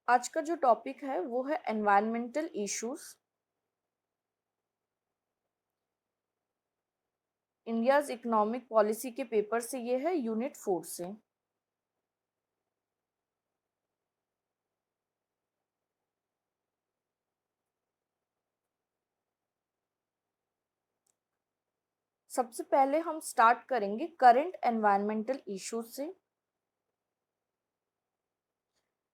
आज का जो टॉपिक है वो है environmental issues. India's economic policy के पेपर से ये है यूनिट 4 से। सबसे पहले हम स्टार्ट करेंगे करंट एनवायरमेंटल इश्यूज से।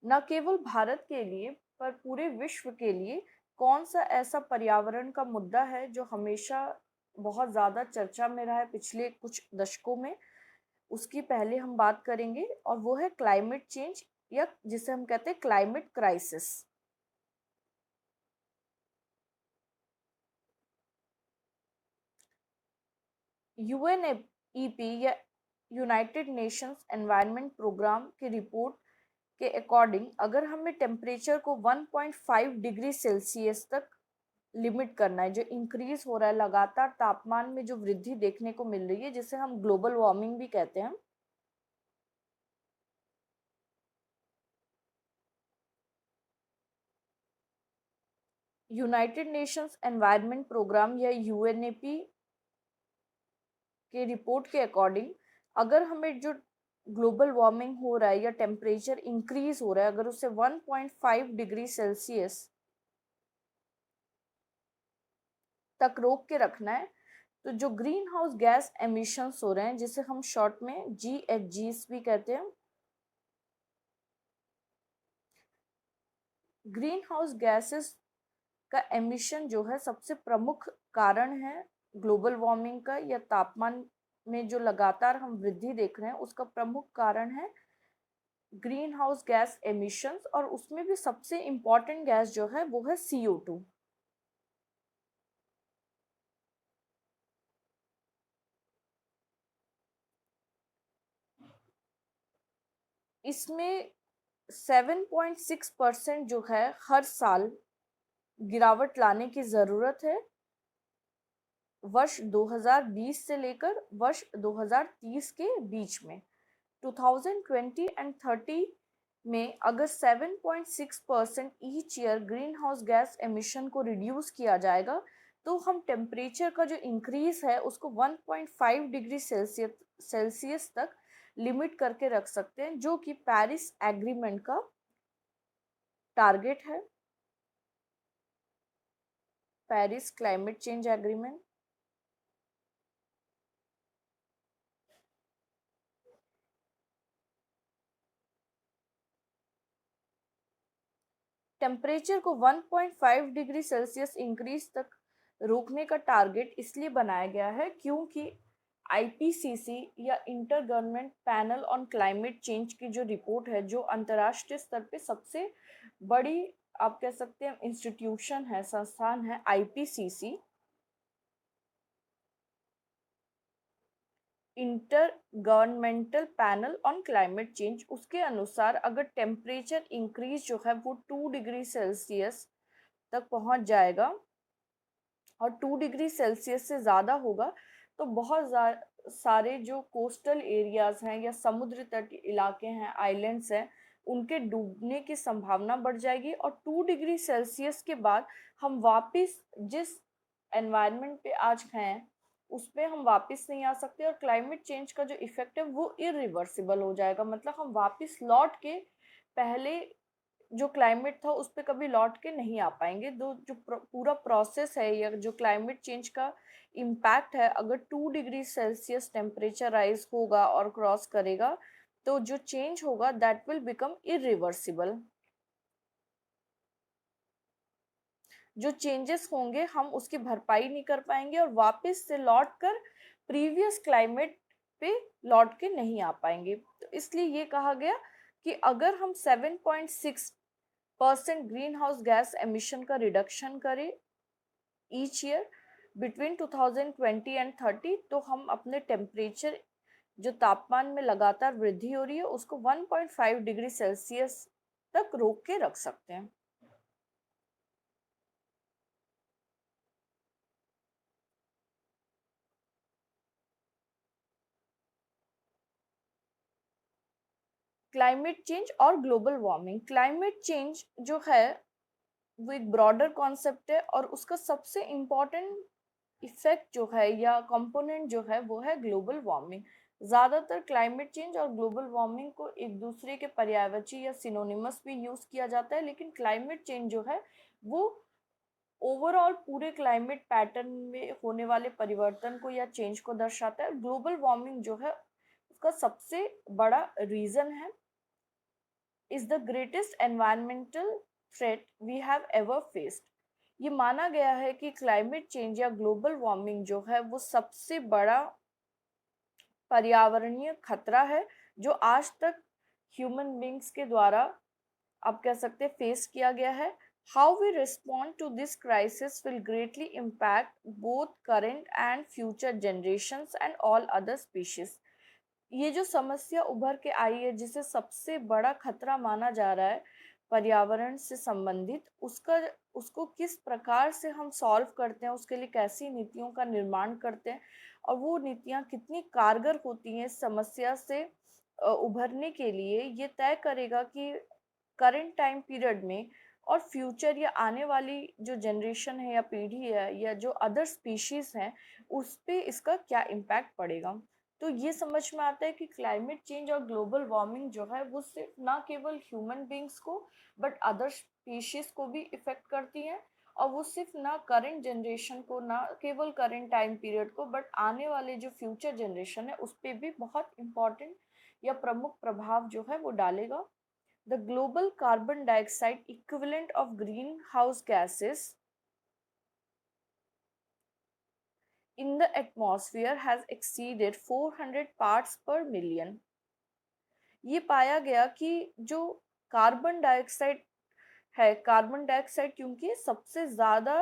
न केवल भारत के लिए पर पूरे विश्व के लिए कौन सा ऐसा पर्यावरण का मुद्दा है जो हमेशा बहुत ज़्यादा चर्चा में रहा है पिछले कुछ दशकों में। उसकी पहले हम बात करेंगे और वो है क्लाइमेट चेंज या जिसे हम कहते हैं क्लाइमेट क्राइसिस। यूएनईपी या यूनाइटेड नेशंस एनवायरनमेंट प्रोग्राम की रिपोर्ट के अकॉर्डिंग अगर हमें टेम्परेचर को 1.5 डिग्री सेल्सियस तक लिमिट करना है, जो इंक्रीज हो रहा है लगातार तापमान में जो वृद्धि देखने को मिल रही है जिसे हम ग्लोबल वार्मिंग भी कहते हैं। यूनाइटेड नेशंस एनवायरनमेंट प्रोग्राम या यूएनईपी के रिपोर्ट के अकॉर्डिंग अगर हमें जो ग्लोबल वार्मिंग हो रहा है या टेम्परेचर इंक्रीज हो रहा है अगर उसे 1.5 डिग्री सेल्सियस तक रोक के रखना है तो जो ग्रीन हाउस गैस एमिशंस हो रहे हैं जिसे हम शॉर्ट में GHGs भी कहते हैं, ग्रीन हाउस गैसेस का एमिशन जो है सबसे प्रमुख कारण है ग्लोबल वार्मिंग का या तापमान में जो लगातार हम वृद्धि देख रहे हैं उसका प्रमुख कारण है ग्रीन हाउस गैस एमिशंस। और उसमें भी सबसे इम्पॉर्टेंट गैस जो है वो है CO2। इसमें 7.6% जो है हर साल गिरावट लाने की ज़रूरत है वर्ष 2020 से लेकर वर्ष 2030 के बीच में। 2020 एंड 30 में अगर 7.6% each year green house gas emission को रिड्यूस किया जाएगा तो हम टेम्परेचर का जो इंक्रीज है उसको 1.5 डिग्री सेल्सियस तक लिमिट करके रख सकते हैं, जो कि पेरिस एग्रीमेंट का टारगेट है। Paris climate change agreement. Temperature को 1.5 डिग्री सेल्सियस इंक्रीज तक रोकने का टारगेट इसलिए बनाया गया है क्योंकि IPCC या inter government panel on climate change की जो रिपोर्ट है, जो अंतर्राष्ट्रीय स्तर पे सबसे बड़ी आप कह सकते हैं इंस्टीट्यूशन है, संस्थान है IPCC, inter governmental panel on climate change, उसके अनुसार अगर टेम्परेचर इंक्रीज जो है वो 2 डिग्री सेल्सियस तक पहुंच जाएगा और 2 डिग्री सेल्सियस से ज़्यादा होगा तो बहुत सारे जो कोस्टल एरियाज हैं या समुद्र तट इलाके हैं, आइलैंड्स हैं, उनके डूबने की संभावना बढ़ जाएगी। और 2 डिग्री सेल्सियस के बाद हम वापस जिस एनवायरनमेंट पे आज हैं उस पे हम वापस नहीं आ सकते और क्लाइमेट चेंज का जो इफेक्ट है वो इरिवर्सिबल हो जाएगा। मतलब हम वापस लौट के पहले जो क्लाइमेट था उस पे कभी लौट के नहीं आ पाएंगे। दो जो पूरा प्रोसेस है या जो क्लाइमेट चेंज का इम्पैक्ट है, अगर 2 डिग्री सेल्सियस टेम्परेचर राइज होगा और क्रॉस करेगा तो जो चेंज होगा दैट विल बिकम इरिवर्सिबल। जो चेंजेस होंगे हम उसकी भरपाई नहीं कर पाएंगे और वापस से लौट कर प्रीवियस क्लाइमेट पे लौट के नहीं आ पाएंगे। तो इसलिए ये कहा गया कि अगर हम 7.6% ग्रीन हाउस गैस एमिशन का रिडक्शन करें ईच ईयर बिटवीन 2020 एंड 30 तो हम अपने टेम्परेचर जो तापमान में लगातार वृद्धि हो रही है उसको 1.5 डिग्री सेल्सियस तक रोक के रख सकते हैं। क्लाइमेट चेंज और ग्लोबल वार्मिंग। क्लाइमेट चेंज जो है वो एक ब्रॉडर कॉन्सेप्ट है और उसका सबसे इम्पोर्टेंट इफेक्ट जो है या कंपोनेंट जो है वो है ग्लोबल वार्मिंग। ज़्यादातर क्लाइमेट चेंज और ग्लोबल वार्मिंग को एक दूसरे के पर्यायवाची या सिनोनिमस भी यूज़ किया जाता है, लेकिन क्लाइमेट चेंज जो है वो ओवरऑल पूरे क्लाइमेट पैटर्न में होने वाले परिवर्तन को या चेंज को दर्शाता है। ग्लोबल वार्मिंग जो है उसका सबसे बड़ा रीज़न है, is the greatest environmental threat we have ever faced. ये माना गया है कि क्लाइमेट चेंज या ग्लोबल वार्मिंग जो है वो सबसे बड़ा पर्यावरणीय खतरा है जो आज तक ह्यूमन बींग्स के द्वारा आप कह सकते हैं फेस किया गया है। How we respond to this crisis will greatly impact both current and future generations and all other species. ये जो समस्या उभर के आई है जिसे सबसे बड़ा खतरा माना जा रहा है पर्यावरण से संबंधित, उसका उसको किस प्रकार से हम सॉल्व करते हैं, उसके लिए कैसी नीतियों का निर्माण करते हैं और वो नीतियाँ कितनी कारगर होती हैं इस समस्या से उभरने के लिए, ये तय करेगा कि करंट टाइम पीरियड में और फ्यूचर या आने वाली जो जनरेशन है या पीढ़ी है या जो अदर स्पीशीज हैं उस पे इसका क्या इम्पैक्ट पड़ेगा। तो ये समझ में आता है कि क्लाइमेट चेंज और ग्लोबल वार्मिंग जो है वो सिर्फ ना केवल ह्यूमन बींग्स को बट अदर स्पीशीज को भी इफेक्ट करती है और वो सिर्फ ना करंट जनरेशन को, ना केवल करंट टाइम पीरियड को, बट आने वाले जो फ्यूचर जनरेशन है उस पर भी बहुत इम्पोर्टेंट या प्रमुख प्रभाव जो है वो डालेगा। The global carbon dioxide equivalent of greenhouse gases in the atmosphere has exceeded 400 parts per million। ये पाया गया कि जो कार्बन डाइऑक्साइड है, कार्बन डाइऑक्साइड क्योंकि सबसे ज़्यादा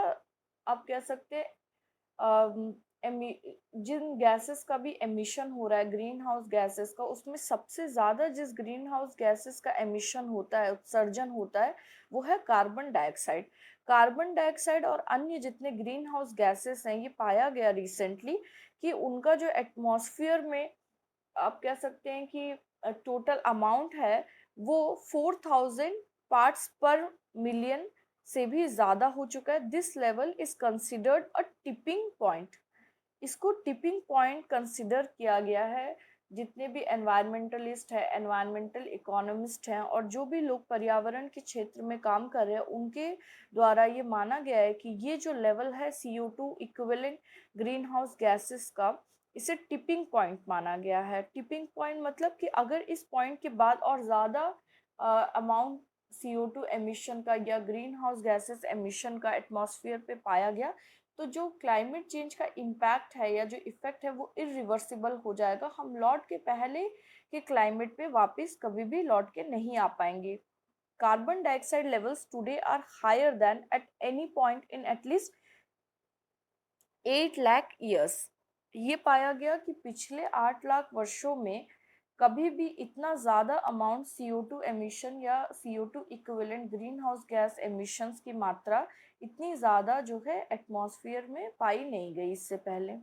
आप कह सकते हैं जिन गैसेस का भी एमिशन हो रहा है ग्रीन हाउस गैसेस का, उसमें सबसे ज़्यादा जिस ग्रीन हाउस गैसेस का एमिशन होता है, उत्सर्जन होता है, वो है कार्बन डाइऑक्साइड। कार्बन डाइऑक्साइड और अन्य जितने ग्रीन हाउस गैसेस हैं, ये पाया गया रिसेंटली कि उनका जो एटमॉस्फेयर में आप कह सकते हैं कि टोटल अमाउंट है वो 4000 पार्ट्स पर मिलियन से भी ज़्यादा हो चुका है। This level is considered a tipping point. इसको टिपिंग पॉइंट कंसिडर किया गया है। जितने भी एनवायरमेंटलिस्ट है, एनवायरमेंटल इकोनॉमिस्ट हैं और जो भी लोग पर्यावरण के क्षेत्र में काम कर रहे हैं, उनके द्वारा ये माना गया है कि ये जो लेवल है CO2 equivalent green house gases का, इसे टिपिंग पॉइंट माना गया है। टिपिंग पॉइंट मतलब कि अगर इस पॉइंट के बाद और ज़्यादा अमाउंट CO2 एमिशन का या ग्रीन हाउस गैसेस एमिशन का एटमॉस्फेयर पे पाया गया, तो जो क्लाइमेट चेंज का इम्पैक्ट है या जो इफेक्ट है वो इरिवर्सिबल हो जाएगा। हम लौट के पहले के क्लाइमेट पे वापस कभी भी लौट के नहीं आ पाएंगे। Carbon dioxide levels today are higher than at any point in at least 8 lakh years. ये पाया गया कि पिछले 8 लाख वर्षों में कभी भी इतना ज़्यादा अमाउंट CO2 एमिशन या CO2 equivalent green house gas emissions की मात्रा इतनी ज़्यादा जो है एटमॉस्फेयर में पाई नहीं गई इससे पहले।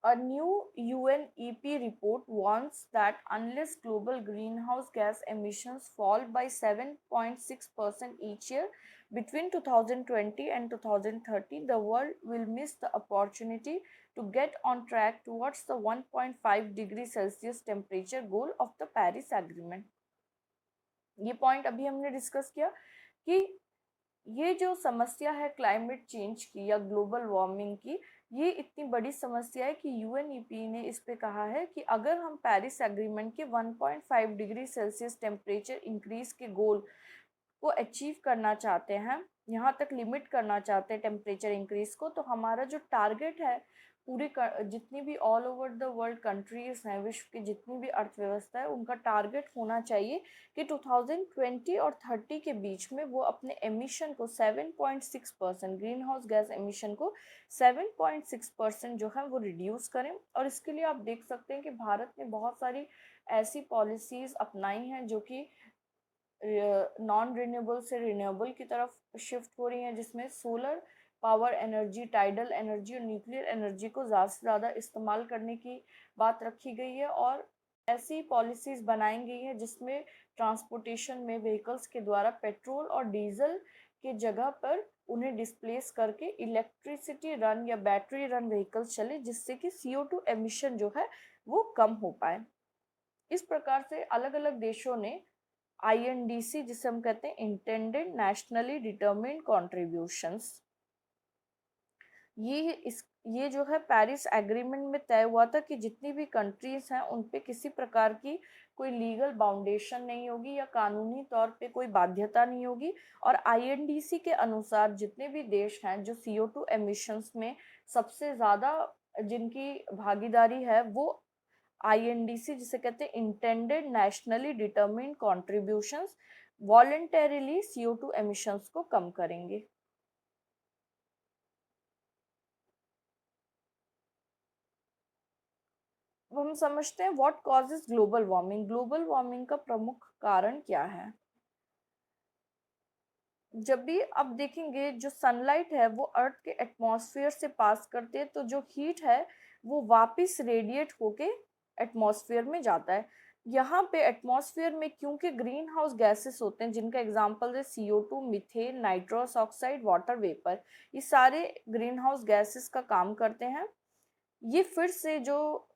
A new UNEP report warns that unless global greenhouse gas emissions fall by 7.6% each year between 2020 and 2030, the world will miss the opportunity to get on track towards the 1.5 degree Celsius temperature goal of the Paris Agreement। ये point अभी हमने discuss किया कि ये जो समस्या है climate change की या ग्लोबल वार्मिंग की, ये इतनी बड़ी समस्या है कि यूएनईपी ने इस पे कहा है कि अगर हम पेरिस एग्रीमेंट के 1.5 डिग्री सेल्सियस टेम्परेचर इंक्रीज के गोल को अचीव करना चाहते हैं, यहाँ तक लिमिट करना चाहते हैं टेम्परेचर इंक्रीज को, तो हमारा जो टारगेट है पूरी जितनी भी all over the world countries हैं, विश्व की जितनी भी अर्थव्यवस्था है, उनका टारगेट होना चाहिए कि 2020 और 30 के बीच में वो अपने एमिशन को 7.6% ग्रीन हाउस गैस एमिशन को 7.6% जो है वो रिड्यूस करें। और इसके लिए आप देख सकते हैं कि भारत ने बहुत सारी ऐसी पॉलिसीज़ अपनाई हैं जो कि नॉन रिन्यूएबल से रिन्यूएबल की तरफ शिफ्ट हो रही हैं, जिसमें solar power energy, tidal energy और न्यूक्लियर एनर्जी को ज़्यादा से ज़्यादा इस्तेमाल करने की बात रखी गई है। और ऐसी पॉलिसीज़ बनाई गई हैं जिसमें ट्रांसपोर्टेशन में व्हीकल्स के द्वारा पेट्रोल और डीजल के जगह पर उन्हें डिस्प्लेस करके इलेक्ट्रिसिटी रन या बैटरी रन व्हीकल्स चले, जिससे कि CO2 एमिशन जो है वो कम हो पाए। इस प्रकार से अलग अलग देशों ने INDC, जिसे हम कहते हैं इंटेंडेड नेशनली डिटरमिन्ड कॉन्ट्रीब्यूशंस, ये जो है पेरिस एग्रीमेंट में तय हुआ था कि जितनी भी कंट्रीज हैं उन पे किसी प्रकार की कोई लीगल बाउंडेशन नहीं होगी या कानूनी तौर पे कोई बाध्यता नहीं होगी। और INDC के अनुसार जितने भी देश हैं जो CO2 एमिशंस में सबसे ज़्यादा जिनकी भागीदारी है, वो INDC, जिसे कहते हैं intended nationally determined contributions, voluntarily CO2 emissions को कम करेंगे। अब हम समझते हैं what causes global warming. Global warming का प्रमुख कारण क्या है? जब भी आप देखेंगे जो सनलाइट है वो अर्थ के एटमॉस्फेयर से पास करते हैं, तो जो हीट है वो वापस रेडिएट होके एटमॉस्फेयर में जाता है। यहाँ पे एटमॉस्फेयर में क्योंकि ग्रीन हाउस गैसेस होते हैं, जिनका एग्जांपल है CO2, methane, nitrous oxide, water vapour, ये सारे ग्रीन हाउस गैसेस का काम करते हैं। ये फिर से जो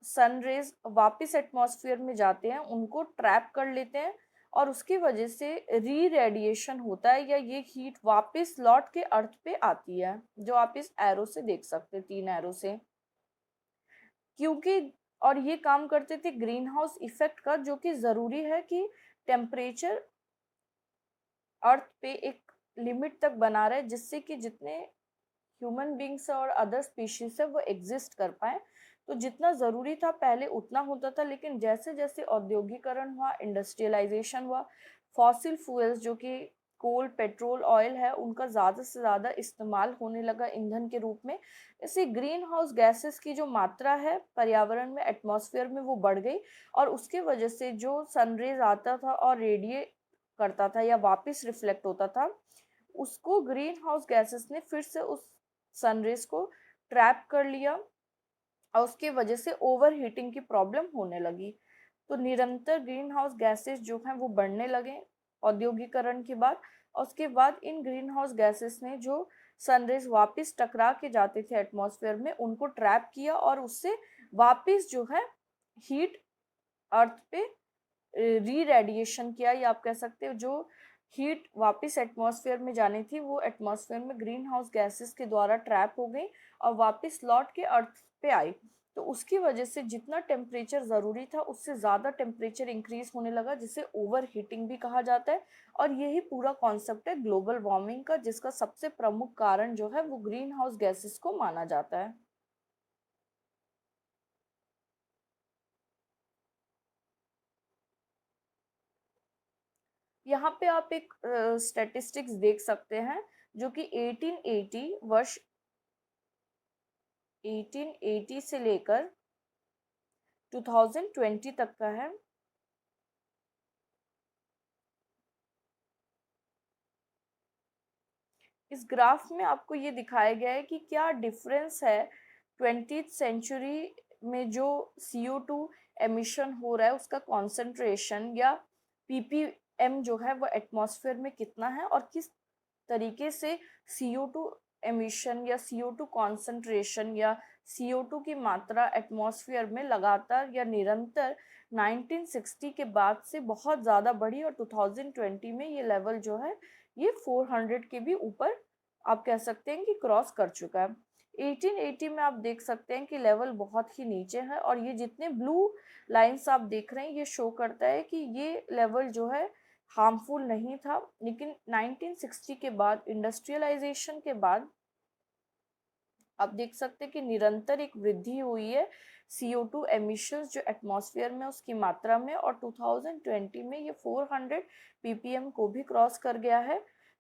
सन रेज वापस एटमॉस्फेयर में जाते हैं उनको ट्रैप कर लेते हैं, और उसकी वजह से री रेडिएशन होता है, या ये हीट वापस लौट के अर्थ पे आती है, जो आप इस एरो से देख सकते हैं, 3 एरो से। क्योंकि और ये काम करते थे ग्रीन हाउस इफेक्ट का, जो कि ज़रूरी है कि टेम्परेचर अर्थ पे एक लिमिट तक बना रहे, जिससे कि जितने ह्यूमन बींग्स और अदर स्पीशीज है वो एग्जिस्ट कर पाए। तो जितना ज़रूरी था पहले उतना होता था, लेकिन जैसे जैसे औद्योगिकरण हुआ, इंडस्ट्रियलाइजेशन हुआ, फॉसिल फ्यूल्स जो कि कोल, पेट्रोल, ऑयल है, उनका ज़्यादा से ज़्यादा इस्तेमाल होने लगा ईंधन के रूप में। इससे ग्रीन हाउस गैसेस की जो मात्रा है पर्यावरण में, एटमॉस्फेयर में, वो बढ़ गई, और उसके वजह से जो सनरेज आता था और रेडिएट करता था या वापस रिफ्लेक्ट होता था, उसको ग्रीन हाउस गैसेस ने फिर से उस सनरेज को ट्रैप कर लिया, और उसकी वजह से ओवर हीटिंग की प्रॉब्लम होने लगी। तो निरंतर ग्रीन हाउस गैसेस जो हैं वो बढ़ने लगे औद्योगिकरण के बाद, और उसके बाद इन ग्रीन हाउस गैसेस ने जो सनरेज वापस टकरा के जाते थे एटमॉस्फेयर में, उनको ट्रैप किया, और उससे वापस जो है हीट अर्थ पे री रेडिएशन किया, या आप कह सकते हो जो हीट वापस एटमॉस्फेयर में जानी थी वो एटमॉस्फेयर में ग्रीन हाउस गैसेस के द्वारा ट्रैप हो गई और वापस लौट के अर्थ पे आई। तो उसकी वजह से जितना टेम्परेचर ज़रूरी था उससे ज़्यादा टेम्परेचर इंक्रीज होने लगा, जिसे ओवर हीटिंग भी कहा जाता है। और यही पूरा कॉन्सेप्ट है ग्लोबल वार्मिंग का, जिसका सबसे प्रमुख कारण जो है वो ग्रीन हाउस गैसेस को माना जाता है। यहाँ पे आप एक स्टैटिस्टिक्स देख सकते हैं, जो कि 1880 से लेकर 2020 तक का है। इस ग्राफ में आपको ये दिखाया गया है कि क्या डिफरेंस है 20th सेंचुरी में जो CO2 एमिशन हो रहा है उसका कॉन्सेंट्रेशन या ppm जो है वो एटमॉस्फेयर में कितना है, और किस तरीके से CO2 एमिशन या CO2 कॉन्सेंट्रेशन या CO2 की मात्रा एटमॉस्फेयर में लगातार या निरंतर 1960 के बाद से बहुत ज़्यादा बढ़ी, और 2020 में ये लेवल जो है ये 400 के भी ऊपर आप कह सकते हैं कि क्रॉस कर चुका है। 1880 में आप देख सकते हैं कि लेवल बहुत ही नीचे है, और ये जितने ब्लू लाइंस आप देख रहे हैं ये शो करता है कि ये लेवल जो है हार्मफुल नहीं था। लेकिन 1960 के बाद, इंडस्ट्रियलाइजेशन के बाद, आप देख सकते हैं कि निरंतर एक वृद्धि हुई है CO2 एमिशंस जो एटमॉस्फेयर में उसकी मात्रा में, और 2020 में ये 400 ppm को भी क्रॉस कर गया है।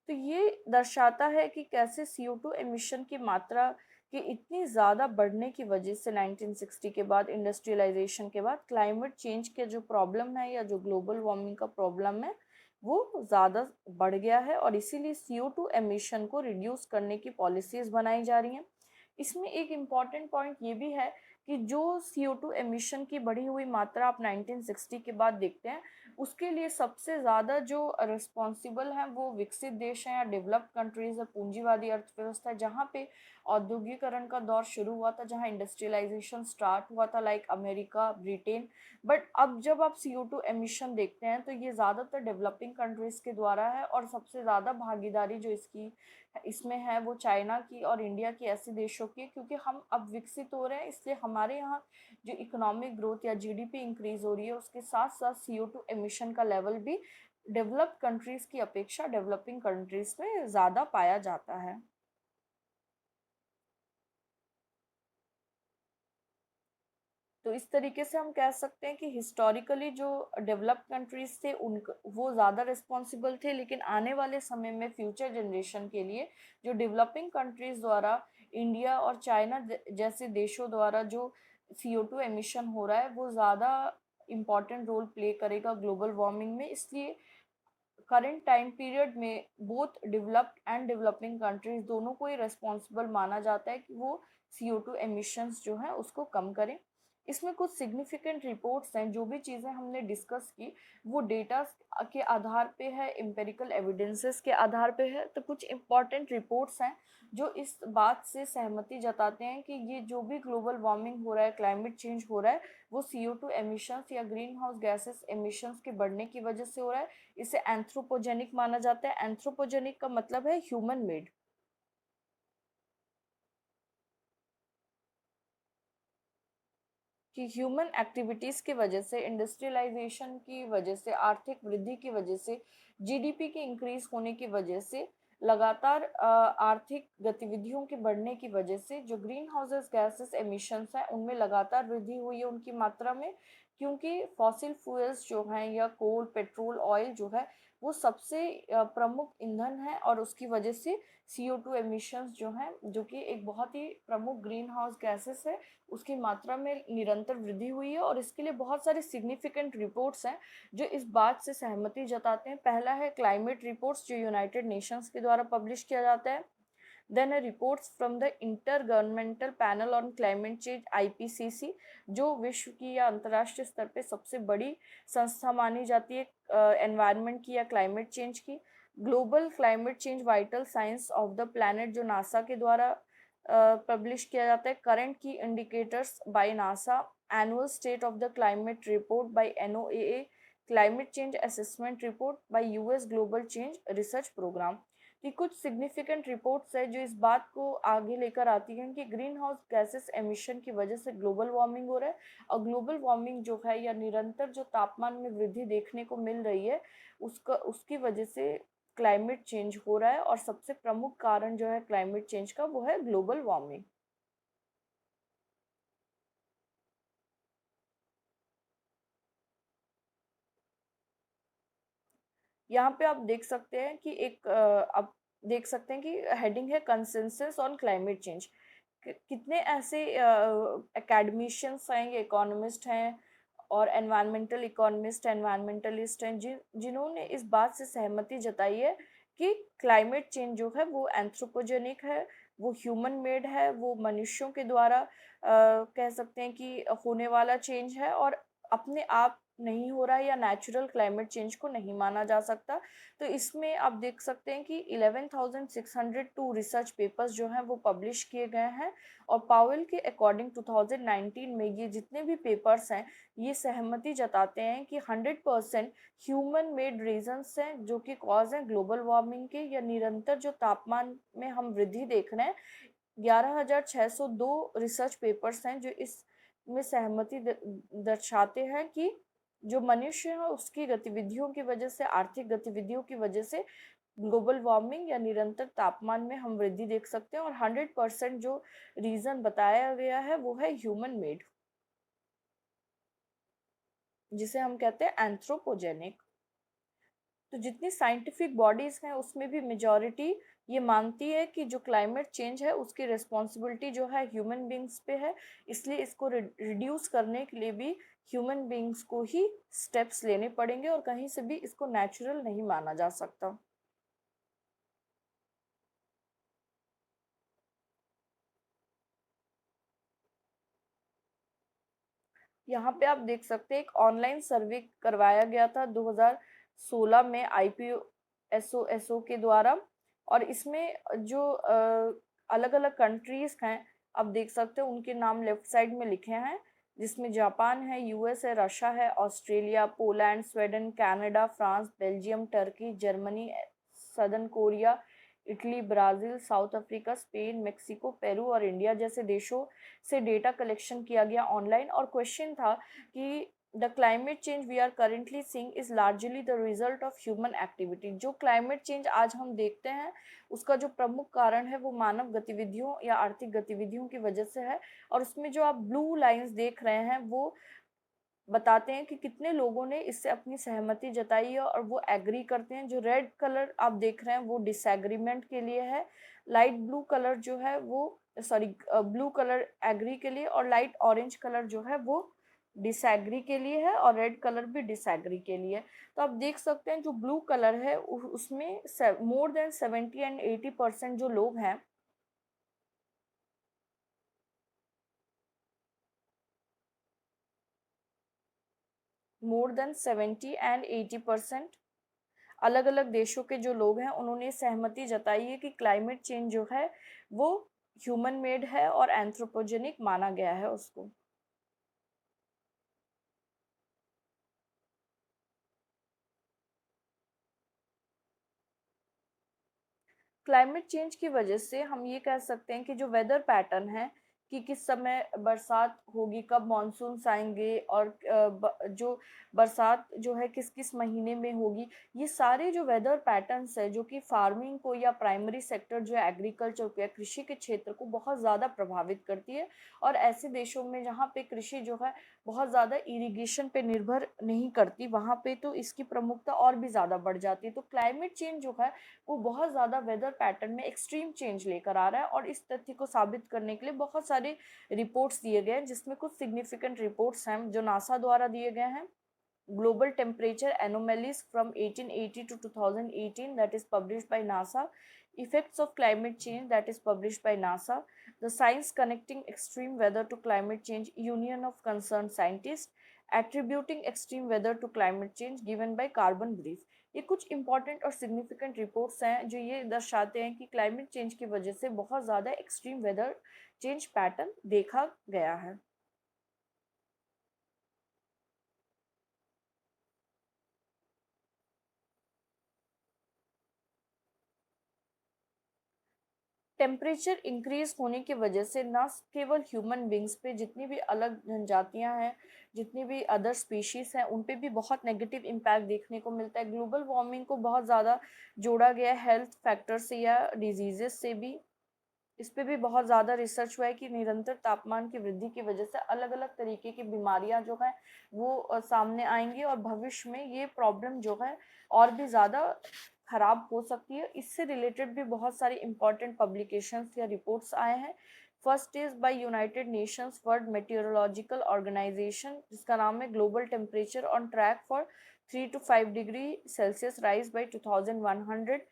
तो ये दर्शाता है कि कैसे CO2 एमिशन की मात्रा कि इतनी ज़्यादा बढ़ने की वजह से 1960 के बाद, इंडस्ट्रियलाइजेशन के बाद, क्लाइमेट चेंज के जो प्रॉब्लम है या जो ग्लोबल वार्मिंग का प्रॉब्लम है वो ज़्यादा बढ़ गया है और इसीलिए CO2 एमिशन को रिड्यूस करने की पॉलिसीज़ बनाई जा रही हैं। इसमें एक इम्पॉर्टेंट पॉइंट ये भी है कि जो CO2 एमिशन की बढ़ी हुई मात्रा आप 1960 के बाद देखते हैं, उसके लिए सबसे ज़्यादा जो रिस्पॉन्सिबल हैं वो विकसित देश हैं या डेवलप्ड कंट्रीज़ है, पूंजीवादी अर्थव्यवस्था है, जहाँ पे औद्योगिकरण का दौर शुरू हुआ था, जहाँ इंडस्ट्रियलाइजेशन स्टार्ट हुआ था, लाइक अमेरिका, ब्रिटेन। बट अब जब आप CO2 एमिशन देखते हैं तो ये ज़्यादातर डेवलपिंग कंट्रीज़ के द्वारा है और सबसे ज़्यादा भागीदारी जो इसकी इसमें है वो चाइना की और इंडिया की, ऐसे देशों की, क्योंकि हम अब विकसित हो रहे हैं, इसलिए हमारे यहाँ जो इकोनॉमिक ग्रोथ या GDP इंक्रीज हो रही है, उसके साथ साथ CO2 एमिशन का लेवल भी डेवलप्ड कंट्रीज़ की अपेक्षा डेवलपिंग कंट्रीज़ में ज़्यादा पाया जाता है। तो इस तरीके से हम कह सकते हैं कि हिस्टोरिकली जो डेवलप्ड कंट्रीज थे उन वो ज़्यादा रिस्पॉन्सिबल थे, लेकिन आने वाले समय में फ्यूचर जनरेशन के लिए जो डेवलपिंग कंट्रीज द्वारा, इंडिया और चाइना जैसे देशों द्वारा जो CO2 एमिशन हो रहा है वो ज़्यादा इम्पॉर्टेंट रोल प्ले करेगा ग्लोबल वार्मिंग में। इसलिए करंट टाइम पीरियड में both developed and developing countries दोनों को ही रेस्पॉन्सिबल माना जाता है कि वो CO2 एमिशंस जो हैं उसको कम करें। इसमें कुछ सिग्निफिकेंट रिपोर्ट्स हैं, जो भी चीज़ें हमने डिस्कस की वो डेटा के आधार पे है, एम्पेरिकल एविडेंसेस के आधार पे है। तो कुछ इम्पॉर्टेंट रिपोर्ट्स हैं जो इस बात से सहमति जताते हैं कि ये जो भी ग्लोबल वार्मिंग हो रहा है, क्लाइमेट चेंज हो रहा है, वो CO2 एमिशंस या ग्रीन हाउस गैसेस एमिशंस के बढ़ने की वजह से हो रहा है। इसे एंथ्रोपोजेनिक माना जाता है। एंथ्रोपोजेनिक का मतलब है ह्यूमन मेड, कि ह्यूमन एक्टिविटीज की वजह से, इंडस्ट्रियलाइजेशन की वजह से, आर्थिक वृद्धि की वजह से, GDP के इंक्रीज होने की वजह से, लगातार आर्थिक गतिविधियों के बढ़ने की वजह से जो ग्रीन हाउसेस गैसेस एमिशंस हैं उनमें लगातार वृद्धि हुई है उनकी मात्रा में, क्योंकि फॉसिल फ्यूल्स जो हैं या कोल, पेट्रोल, ऑयल जो है वो सबसे प्रमुख ईंधन है और उसकी वजह से CO2 एमिशंस जो हैं, जो कि एक बहुत ही प्रमुख ग्रीन हाउस गैसेस है, उसकी मात्रा में निरंतर वृद्धि हुई है। और इसके लिए बहुत सारे सिग्निफिकेंट रिपोर्ट्स हैं जो इस बात से सहमति जताते हैं। पहला है क्लाइमेट रिपोर्ट्स, जो यूनाइटेड नेशंस के द्वारा पब्लिश किया जाता है। देन है reports from the inter governmental panel on climate change, IPCC, जो विश्व की या अंतर्राष्ट्रीय स्तर पे सबसे बड़ी संस्था मानी जाती है एनवायरनमेंट की या क्लाइमेट चेंज की। Global climate change vital science of the planet, जो नासा के द्वारा पब्लिश किया जाता है। Current key indicators by NASA, annual state of the climate report by NOAA, climate change assessment report by US global change research programme. कि कुछ significant reports है जो इस बात को आगे लेकर आती हैं कि ग्रीन हाउस गैसेस एमिशन की वजह से ग्लोबल वार्मिंग हो रहा है, और ग्लोबल वार्मिंग जो है या निरंतर जो तापमान में वृद्धि देखने को मिल रही है, उसकी वजह से क्लाइमेट चेंज हो रहा है, और सबसे प्रमुख कारण जो है क्लाइमेट चेंज का वो है ग्लोबल वार्मिंग। यहाँ पे आप देख सकते हैं कि आप देख सकते हैं कि हेडिंग है कंसेंसस ऑन क्लाइमेट चेंज। कितने ऐसे एकेडमिशियंस हैं, इकोनॉमिस्ट हैं और एनवायरमेंटल इकोनॉमिस्ट, एनवायरमेंटलिस्ट हैं जिन्होंने इस बात से सहमति जताई है कि क्लाइमेट चेंज जो है वो एंथ्रोपोजेनिक है, वो ह्यूमन मेड है, वो मनुष्यों के द्वारा कह सकते हैं कि होने वाला चेंज है, और अपने आप नहीं हो रहा है या नेचुरल क्लाइमेट चेंज को नहीं माना जा सकता। तो इसमें आप देख सकते हैं कि 11,602 रिसर्च पेपर्स जो हैं वो पब्लिश किए गए हैं, और पावेल के अकॉर्डिंग 2019 में ये जितने भी पेपर्स हैं ये सहमति जताते हैं कि 100% ह्यूमन मेड रीजंस हैं जो कि कॉज हैं ग्लोबल वार्मिंग के, या निरंतर जो तापमान में हम वृद्धि देख रहे हैं। 11,602 रिसर्च पेपर्स हैं जो इस में सहमति दर्शाते हैं कि जो मनुष्य है उसकी गतिविधियों की वजह से, आर्थिक गतिविधियों की वजह से ग्लोबल वार्मिंग या निरंतर तापमान में हम वृद्धि देख सकते हैं, और 100% जो रीजन बताया गया है वो है ह्यूमन मेड, जिसे हम कहते हैं एंथ्रोपोजेनिक। तो जितनी साइंटिफिक बॉडीज़ हैं उसमें भी मेजॉरिटी ये मानती है कि जो क्लाइमेट चेंज है उसकी रिस्पॉन्सिबिलिटी जो है ह्यूमन बींग्स पे है, इसलिए इसको रिड्यूस करने के लिए भी ह्यूमन बींग्स को ही स्टेप्स लेने पड़ेंगे और कहीं से भी इसको नेचुरल नहीं माना जा सकता। यहाँ पे आप देख सकते हैं एक ऑनलाइन सर्वे करवाया गया था 2016 में आईपीएसओ के द्वारा, और इसमें जो अलग अलग कंट्रीज हैं आप देख सकते हैं उनके नाम लेफ्ट साइड में लिखे हैं, जिसमें जापान है, यूएस है, रशिया है, Australia, Poland, Sweden, Canada, France, Belgium, Turkey, Germany, southern Korea, Italy, Brazil, south Africa, Spain, Mexico, Peru और इंडिया जैसे देशों से डेटा कलेक्शन किया गया ऑनलाइन। और क्वेश्चन था कि the climate change we are currently seeing is largely the result of human activity. जो क्लाइमेट चेंज आज हम देखते हैं उसका जो प्रमुख कारण है वो मानव गतिविधियों या आर्थिक गतिविधियों की वजह से है। और उसमें जो आप ब्लू लाइंस देख रहे हैं वो बताते हैं कि कितने लोगों ने इससे अपनी सहमति जताई है और वो एग्री करते हैं। जो रेड कलर आप देख रहे हैं वो डिसएग्रीमेंट के लिए है, लाइट ब्लू कलर जो है वो सॉरी ब्लू कलर एग्री के लिए, और लाइट ऑरेंज कलर जो है वो डिसएग्री के लिए है, और रेड कलर भी डिसएग्री के लिए। तो आप देख सकते हैं जो ब्लू कलर है उसमें मोर देन 70 and 80% जो लोग हैं, मोर देन 70 and 80% अलग अलग देशों के जो लोग हैं उन्होंने सहमति जताई है कि क्लाइमेट चेंज जो है वो ह्यूमन मेड है और एंथ्रोपोजेनिक माना गया है उसको। क्लाइमेट चेंज की वजह से हम ये कह सकते हैं कि जो वेदर पैटर्न है कि किस समय बरसात होगी, कब मानसून्स आएंगे, और जो बरसात जो है किस किस महीने में होगी, ये सारे जो वेदर पैटर्न्स है जो कि फार्मिंग को या प्राइमरी सेक्टर जो है एग्रीकल्चर को या कृषि के क्षेत्र को बहुत ज़्यादा प्रभावित करती है। और ऐसे देशों में जहाँ पे कृषि जो है बहुत ज़्यादा इरिगेशन पे निर्भर नहीं करती, वहाँ पे तो इसकी प्रमुखता और भी ज़्यादा बढ़ जाती है। तो क्लाइमेट चेंज जो है वो बहुत ज़्यादा वेदर पैटर्न में एक्सट्रीम चेंज लेकर आ रहा है, और इस तथ्य को साबित करने के लिए बहुत सारे रिपोर्ट्स दिए गए हैं, जिसमें कुछ सिग्निफिकेंट रिपोर्ट्स हैं जो नासा द्वारा दिए गए हैं। Global Temperature Anomalies from 1880 to 2018 that is published by NASA, Effects of Climate Change that is published by NASA, The Science Connecting Extreme Weather to Climate Change, Union of Concerned Scientists, Attributing Extreme Weather to Climate Change given by Carbon Brief। ये कुछ important और significant reports हैं जो ये दर्शाते हैं कि climate change की वजह से बहुत ज़्यादा एक्सट्रीम वेदर चेंज पैटर्न देखा गया है। टेम्परेचर इंक्रीज होने की वजह से न केवल ह्यूमन बींग्स पे, जितनी भी अलग जनजातियां हैं, जितनी भी अदर स्पीशीज हैं, उन पे भी बहुत नेगेटिव इम्पैक्ट देखने को मिलता है। ग्लोबल वार्मिंग को बहुत ज़्यादा जोड़ा गया है हेल्थ फैक्टर से या डिजीजेस से भी। इस पे भी बहुत ज़्यादा रिसर्च हुआ है कि निरंतर तापमान की वृद्धि की वजह से अलग अलग तरीके की बीमारियां जो हैं वो सामने आएंगी, और भविष्य में ये प्रॉब्लम जो है और भी ज़्यादा खराब हो सकती है। इससे रिलेटेड भी बहुत सारी इंपॉर्टेंट पब्लिकेशंस या रिपोर्ट्स आए हैं। First is by United Nations World Meteorological Organization, जिसका नाम है global temperature on track for 3 to 5 degree Celsius rise by 2100,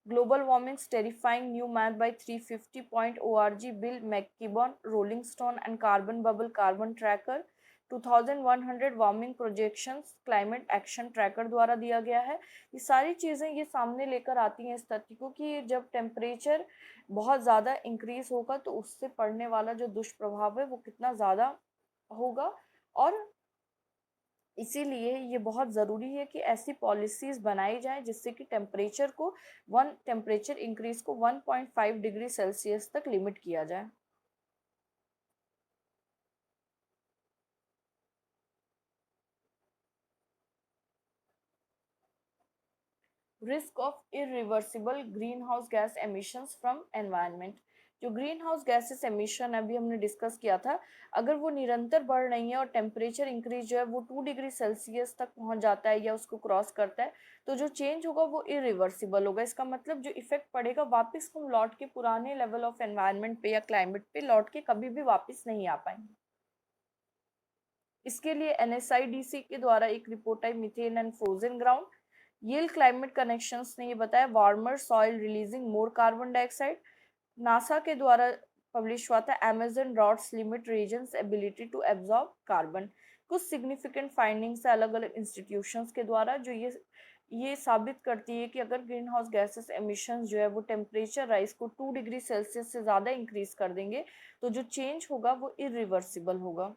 Global Warming's Terrifying New Math by 350.org, Bill McKibben, Rolling Stone and Carbon Bubble Carbon Tracker, 2100 warming projections climate action tracker द्वारा दिया गया है। ये सारी चीज़ें ये सामने लेकर आती हैं इस तथ्य को कि जब टेम्परेचर बहुत ज़्यादा इंक्रीज होगा तो उससे पड़ने वाला जो दुष्प्रभाव है वो कितना ज़्यादा होगा। और इसीलिए ये बहुत ज़रूरी है कि ऐसी पॉलिसीज़ बनाई जाएँ जिससे कि टेम्परेचर इंक्रीज़ को 1.5 डिग्री सेल्सियस तक लिमिट किया जाए। Risk of irreversible green house gas emissions from environment. जो ग्रीन हाउस गैसेस एमिशन अभी हमने डिस्कस किया था, अगर वो निरंतर बढ़ रही है और टेम्परेचर इंक्रीज जो है वो 2 डिग्री सेल्सियस तक पहुंच जाता है या उसको क्रॉस करता है, तो जो चेंज होगा वो इरिवर्सिबल होगा। इसका मतलब जो इफेक्ट पड़ेगा, वापस हम लौट के पुराने लेवल ऑफ एनवायरनमेंट पे या क्लाइमेट पे लौट के कभी भी वापस नहीं आ पाएंगे। इसके लिए NSIDC के द्वारा एक रिपोर्ट आई, methane and frozen ground. Yale climate connections ने ये बताया, warmer soil releasing more carbon dioxide. NASA के द्वारा पब्लिश हुआ था, Amazon droughts limit region's ability to absorb carbon. कुछ सिग्निफिकेंट फाइंडिंग्स है अलग अलग इंस्टीट्यूशंस के द्वारा, जो ये साबित करती है कि अगर ग्रीन हाउस गैसेस एमिशंस जो है वो टेम्परेचर राइज को 2 डिग्री सेल्सियस से ज़्यादा इंक्रीज कर देंगे, तो जो चेंज होगा वो इरिवर्सिबल होगा।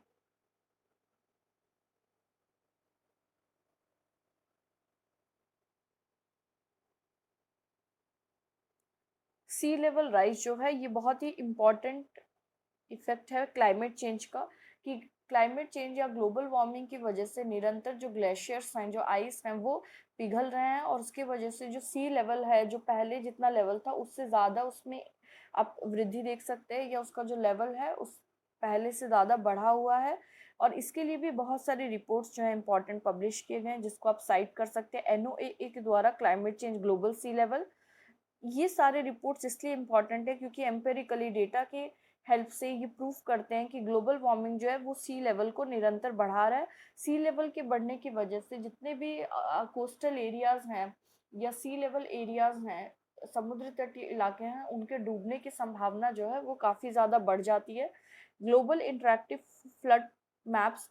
सी लेवल राइज जो है ये बहुत ही इम्पॉर्टेंट इफेक्ट है क्लाइमेट चेंज का, कि क्लाइमेट चेंज या ग्लोबल वार्मिंग की वजह से निरंतर जो ग्लेशियर्स हैं, जो आइस हैं, वो पिघल रहे हैं, और उसकी वजह से जो सी लेवल है, जो पहले जितना लेवल था उससे ज़्यादा उसमें आप वृद्धि देख सकते हैं, या उसका जो लेवल है उस पहले से ज़्यादा बढ़ा हुआ है। और इसके लिए भी बहुत सारी रिपोर्ट्स जो है इंपॉर्टेंट पब्लिश किए गए हैं, जिसको आप साइट कर सकते हैं, NOAA के द्वारा, क्लाइमेट चेंज ग्लोबल सी लेवल। ये सारे रिपोर्ट्स इसलिए इम्पॉर्टेंट है क्योंकि एम्पेरिकली डेटा के हेल्प से ये प्रूफ करते हैं कि ग्लोबल वार्मिंग जो है वो सी लेवल को निरंतर बढ़ा रहा है। सी लेवल के बढ़ने की वजह से जितने भी कोस्टल एरियाज हैं या सी लेवल एरियाज हैं, समुद्र तटीय इलाके हैं, उनके डूबने की संभावना जो है वो काफ़ी ज़्यादा बढ़ जाती है। Global interactive flood maps,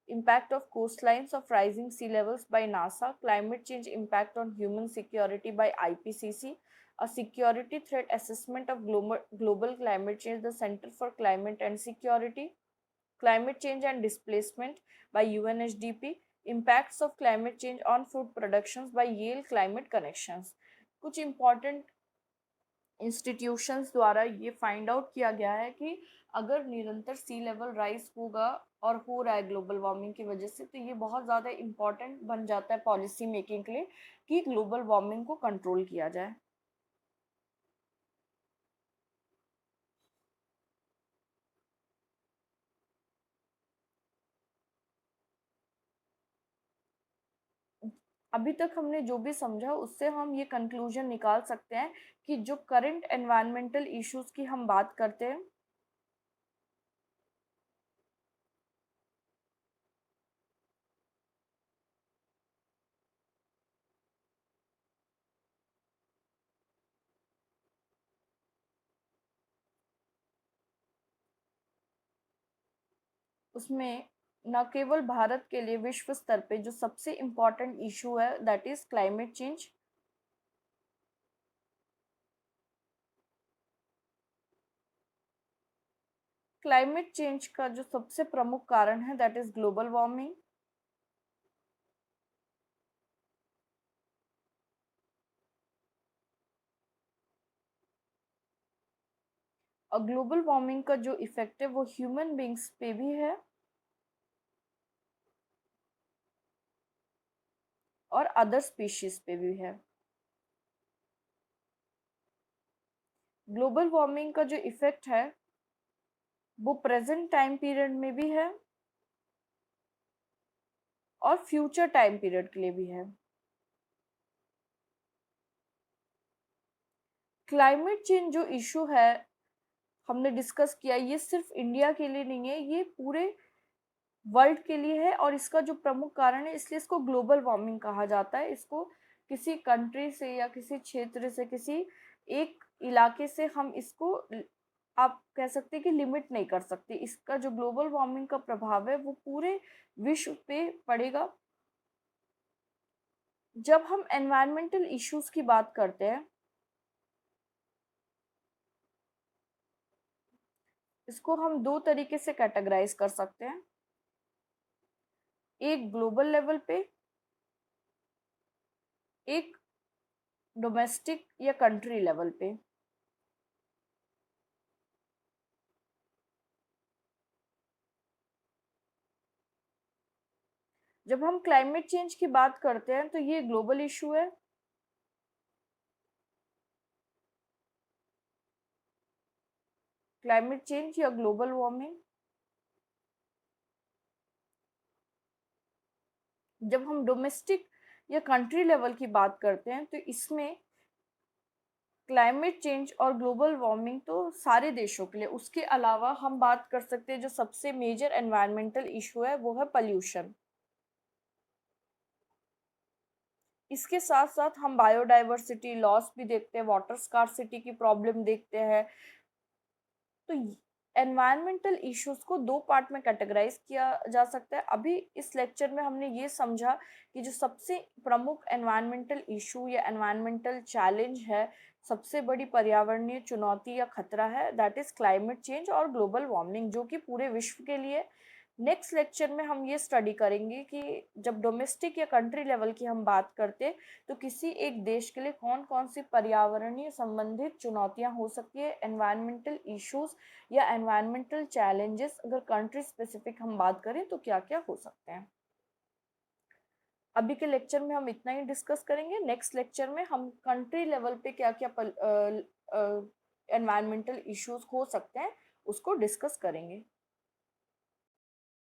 impact of coastlines of rising sea levels by NASA, climate change impact on human security by IPCC, a security threat assessment of global climate change, the Center for Climate and Security, climate change and displacement by UNHDP, impacts of climate change on food productions by Yale Climate Connections। कुछ important institutions द्वारा ये find out किया गया है कि अगर निरंतर सी level rise होगा और हो रहा है ग्लोबल वार्मिंग की वजह से, तो ये बहुत ज़्यादा इम्पॉर्टेंट बन जाता है पॉलिसी मेकिंग के लिए कि ग्लोबल वार्मिंग को कंट्रोल किया जाए। अभी तक हमने जो भी समझा उससे हम ये कंक्लूजन निकाल सकते हैं कि जो करंट एनवायरमेंटल इश्यूज की हम बात करते हैं, उसमें न केवल भारत के लिए विश्व स्तर पे जो सबसे इम्पोर्टेंट इशू है that is climate change. Climate change का जो सबसे प्रमुख कारण है दैट इज ग्लोबल वार्मिंग। और ग्लोबल वार्मिंग का जो इफेक्ट है वो ह्यूमन बींग्स पे भी है और अदर स्पीशीज पे भी है। ग्लोबल वार्मिंग का जो इफेक्ट है वो प्रेजेंट टाइम पीरियड में भी है और फ्यूचर टाइम पीरियड के लिए भी है। क्लाइमेट चेंज जो इशू है हमने डिस्कस किया, ये सिर्फ इंडिया के लिए नहीं है, ये पूरे वर्ल्ड के लिए है, और इसका जो प्रमुख कारण है इसलिए इसको ग्लोबल वार्मिंग कहा जाता है। इसको किसी कंट्री से या किसी क्षेत्र से, किसी एक इलाके से हम इसको आप कह सकते हैं कि लिमिट नहीं कर सकते। इसका जो ग्लोबल वार्मिंग का प्रभाव है वो पूरे विश्व पे पड़ेगा। जब हम एनवायरमेंटल इश्यूज की बात करते हैं, इसको हम दो तरीके से कैटेगराइज कर सकते हैं, एक ग्लोबल लेवल पे, एक डोमेस्टिक या कंट्री लेवल पे। जब हम क्लाइमेट चेंज की बात करते हैं तो ये ग्लोबल इशू है। क्लाइमेट चेंज या ग्लोबल वार्मिंग? जब हम डोमेस्टिक या कंट्री लेवल की बात करते हैं तो इसमें क्लाइमेट चेंज और ग्लोबल वार्मिंग तो सारे देशों के लिए, उसके अलावा हम बात कर सकते हैं जो सबसे मेजर एनवायरमेंटल इशू है वो है पॉल्यूशन। इसके साथ साथ हम बायोडाइवर्सिटी लॉस भी देखते हैं, वाटर स्कार्सिटी की प्रॉब्लम देखते हैं। तो एनवायरमेंटल इश्यूज को दो पार्ट में कैटेगराइज किया जा सकता है। अभी इस लेक्चर में हमने ये समझा कि जो सबसे प्रमुख एनवायरमेंटल इशू या एनवायरमेंटल चैलेंज है, सबसे बड़ी पर्यावरणीय चुनौती या खतरा है, दैट इज क्लाइमेट चेंज और ग्लोबल वार्मिंग, जो कि पूरे विश्व के लिए। नेक्स्ट लेक्चर में हम ये स्टडी करेंगे कि जब डोमेस्टिक या कंट्री लेवल की हम बात करते तो किसी एक देश के लिए कौन कौन सी पर्यावरणीय संबंधित चुनौतियां हो सकती है, एनवायरमेंटल इश्यूज या एनवायरमेंटल चैलेंजेस अगर कंट्री स्पेसिफिक हम बात करें तो क्या क्या हो सकते हैं। अभी के लेक्चर में हम इतना ही डिस्कस करेंगे। नेक्स्ट लेक्चर में हम कंट्री लेवल पे क्या क्या एनवायरमेंटल इश्यूज हो सकते हैं उसको डिस्कस करेंगे।